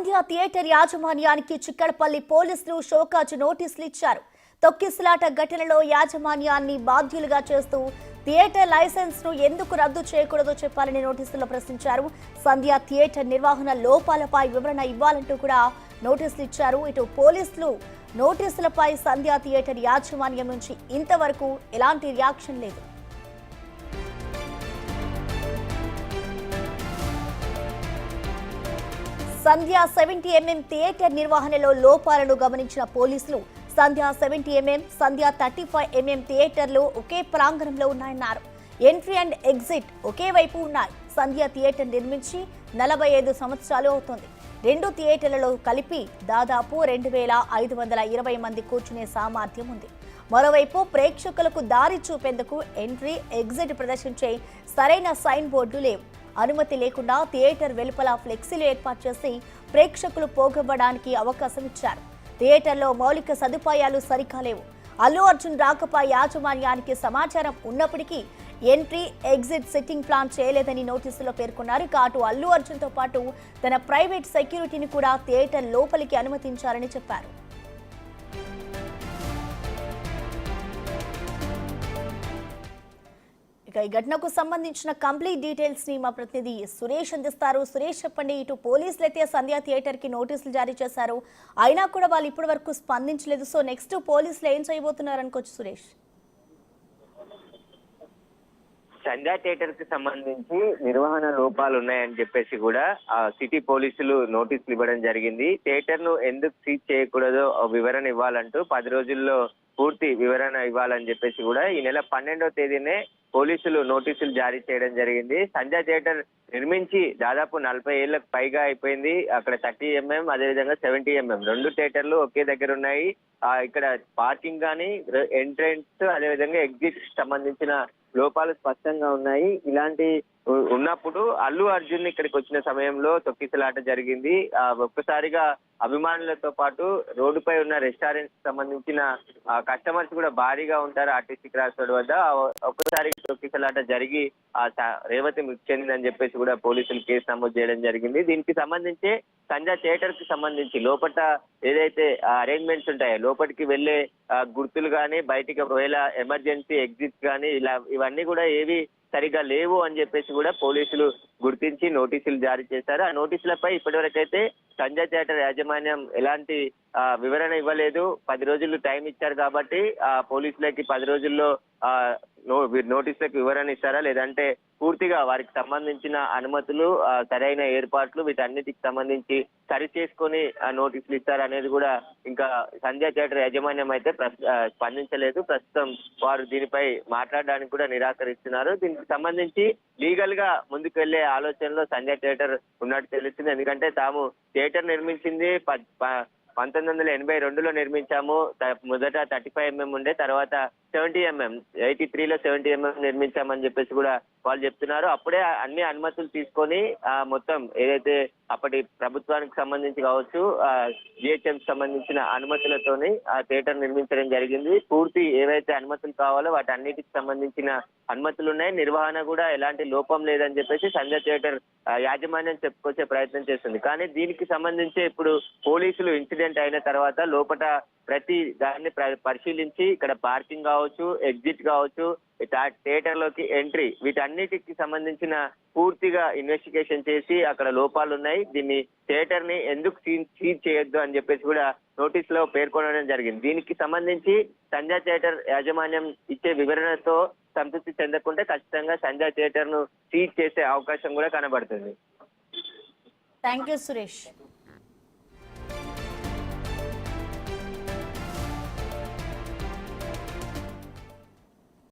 సంధ్య theatre యాజమాన్యానికి చిక్కడపల్లి పోలీసులు show cause నోటీసులు ఇచ్చారు. తొక్కిసలాట ఘటనలో యాజమాన్యాన్ని బాధ్యులుగా చేస్తూ థియేటర్ లైసెన్స్ ను ఎందుకు రద్దు చేయకూడదో చెప్పాలని నోటీసుల్లో ప్రశ్నించారు. సంధ్య థియేటర్ నిర్వహణ లోపాలపై వివరణ ఇవ్వాలంటూ కూడా నోటీసులు ఇచ్చారు. ఇటు పోలీసులు నోటీసులపై సంధ్య థియేటర్ యాజమాన్యం నుంచి ఇంతవరకు ఎలాంటి రియాక్షన్ లేదు. సంధ్య 70mm థియేటర్ నిర్వహణలో లోపాలను గమనించిన పోలీసులు సంధ్య 70mm, సంధ్య 35mm థియేటర్లు ఒకే ప్రాంగణంలో ఉన్నాయన్నారు. ఎంట్రీ అండ్ ఎగ్జిట్ ఒకే వైపు ఉన్నాయి. సంధ్య థియేటర్ నిర్మించి 45 సంవత్సరాలు అవుతోంది. రెండు థియేటర్లలో కలిపి దాదాపు 2520 మంది కూర్చునే సామర్థ్యం ఉంది. మరోవైపు ప్రేక్షకులకు దారి చూపేందుకు ఎంట్రీ, ఎగ్జిట్ ప్రదర్శించే సరైన సైన్ బోర్డులు లేవు. అనుమతి లేకుండా థియేటర్ వెలుపల ఫ్లెక్సీలు ఏర్పాటు చేసి ప్రేక్షకులు పోగొవ్వడానికి అవకాశం ఇచ్చారు. థియేటర్లో మౌలిక సదుపాయాలు సరిగా లేవు. అల్లు అర్జున్ రాకపై యాజమాన్యానికి సమాచారం ఉన్నప్పటికీ ఎంట్రీ, ఎగ్జిట్ సిట్టింగ్ ప్లాన్ చేయలేదని నోటీసులో పేర్కొన్నారు. అటు అల్లు అర్జున్ తో పాటు తన ప్రైవేట్ సెక్యూరిటీని కూడా థియేటర్ లోపలికి అనుమతించారని చెప్పారు. ఇక ఈ ఘటనకు సంబంధించిన కంప్లీట్ డీటెయిల్స్ ని మా ప్రతినిధి సురేష్ అందిస్తారు. సురేష్, చెప్పండి. ఇటు పోలీసులు అయితే సంధ్య థియేటర్ కి నోటీసులు జారీ చేశారు, అయినా కూడా వాళ్ళు ఇప్పటి వరకు స్పందించలేదు. సో నెక్స్ట్ పోలీసులు ఏం చేయబోతున్నారు అనుకోవచ్చు సురేష్? సంధ్య థియేటర్ కి సంబంధించి నిర్వహణ లోపాలు ఉన్నాయని చెప్పేసి కూడా సిటీ పోలీసులు నోటీసులు ఇవ్వడం జరిగింది. థియేటర్ ను ఎందుకు సీజ్ చేయకూడదో వివరణ ఇవ్వాలంటూ 10 రోజుల్లో పూర్తి వివరణ ఇవ్వాలని చెప్పేసి కూడా ఈ నెల 12వ తేదీనే పోలీసులు నోటీసులు జారీ చేయడం జరిగింది. సంధ్య థియేటర్ నిర్మించి దాదాపు 40 ఏళ్లకు పైగా అయిపోయింది. అక్కడ 30mm, అదేవిధంగా 70mm రెండు థియేటర్లు ఒకే దగ్గర ఉన్నాయి. ఇక్కడ పార్కింగ్ కానీ, ఎంట్రెన్స్, అదేవిధంగా ఎగ్జిట్ సంబంధించిన లోపాలు స్పష్టంగా ఉన్నాయి. ఇలాంటి ఉన్నప్పుడు అల్లు అర్జున్ ఇక్కడికి వచ్చిన సమయంలో తొక్కిసలాట జరిగింది. ఒక్కసారిగా అభిమానులతో పాటు రోడ్డుపై ఉన్న రెస్టారెంట్స్ సంబంధించిన కస్టమర్స్ కూడా భారీగా ఉంటారు ఆర్టీసీ క్రాస్ రోడ్ వద్ద. ఒక్కసారి తొక్కిసలాట జరిగి రేవతి మృతి చెందిందని చెప్పేసి కూడా పోలీసులు కేసు నమోదు చేయడం జరిగింది. దీనికి సంబంధించి సంధ్య థియేటర్ కి సంబంధించి లోపల ఏదైతే అరేంజ్మెంట్స్ ఉంటాయో, లోపలికి వెళ్లే గుర్తులు కానీ, బయటికి ఒకవేళ ఎమర్జెన్సీ ఎగ్జిట్స్ కానీ ఇవన్నీ కూడా ఏవి సరిగా లేవు అని చెప్పేసి కూడా పోలీసులు గుర్తించి నోటీసులు జారీ చేశారు. ఆ నోటీసులపై ఇప్పటివరకైతే సంధ్య థియేటర్ యాజమాన్యం ఎలాంటి వివరణ ఇవ్వలేదు. 10 రోజులు టైం ఇచ్చారు కాబట్టి పోలీసులకి 10 రోజుల్లో నోటీసులకు వివరణ ఇస్తారా, లేదంటే పూర్తిగా వారికి సంబంధించిన అనుమతులు, సరైన ఏర్పాట్లు వీటన్నిటికి సంబంధించి సరి చేసుకొని నోటీసులు ఇస్తారా అనేది కూడా ఇంకా సంధ్య థియేటర్ యాజమాన్యం అయితే స్పందించలేదు. ప్రస్తుతం వారు దీనిపై మాట్లాడడానికి కూడా నిరాకరిస్తున్నారు. దీనికి సంబంధించి లీగల్ గా ముందుకు వెళ్లే ఆలోచనలో సంధ్య థియేటర్ ఉన్నట్టు తెలుస్తుంది. ఎందుకంటే తాము థియేటర్ నిర్మించింది 1982లో నిర్మించాము. మొదట 35mm ఉండే, తర్వాత 70mm 83లో 70mm నిర్మించామని చెప్పేసి కూడా వాళ్ళు చెప్తున్నారు. అప్పుడే అన్ని అనుమతులు తీసుకొని మొత్తం ఏదైతే అప్పటి ప్రభుత్వానికి సంబంధించి కావచ్చు, జిహెచ్ఎం సంబంధించిన అనుమతులతోని ఆ థియేటర్ నిర్మించడం జరిగింది. పూర్తి ఏవైతే అనుమతులు కావాలో వాటి అన్నిటికి సంబంధించిన అనుమతులు ఉన్నాయి. నిర్వహణ కూడా ఎలాంటి లోపం లేదని చెప్పేసి సంధ్య థియేటర్ యాజమాన్యం చెప్పుకొచ్చే ప్రయత్నం చేస్తుంది. కానీ దీనికి సంబంధించి ఇప్పుడు పోలీసులు ఇన్సిడెంట్ అయిన తర్వాత లోపల ప్రతి దాన్ని పరిశీలించి ఇక్కడ పార్కింగ్ కావచ్చు, ఎగ్జిట్ కావచ్చు, థియేటర్ లోకి ఎంట్రీ, వీటన్నిటికి సంబంధించిన పూర్తిగా ఇన్వెస్టిగేషన్ చేసి అక్కడ లోపాలు ఉన్నాయి, దీన్ని థియేటర్ ని ఎందుకు సీజ్ చేయొద్దు అని చెప్పేసి కూడా నోటీస్ లో పేర్కొనడం జరిగింది. దీనికి సంబంధించి సంధ్య థియేటర్ యాజమాన్యం ఇచ్చే వివరణతో సంతృప్తి చెందకుంటే ఖచ్చితంగా సంధ్య థియేటర్ ను సీజ్ చేసే అవకాశం కూడా కనబడుతుంది. Thank you Suresh.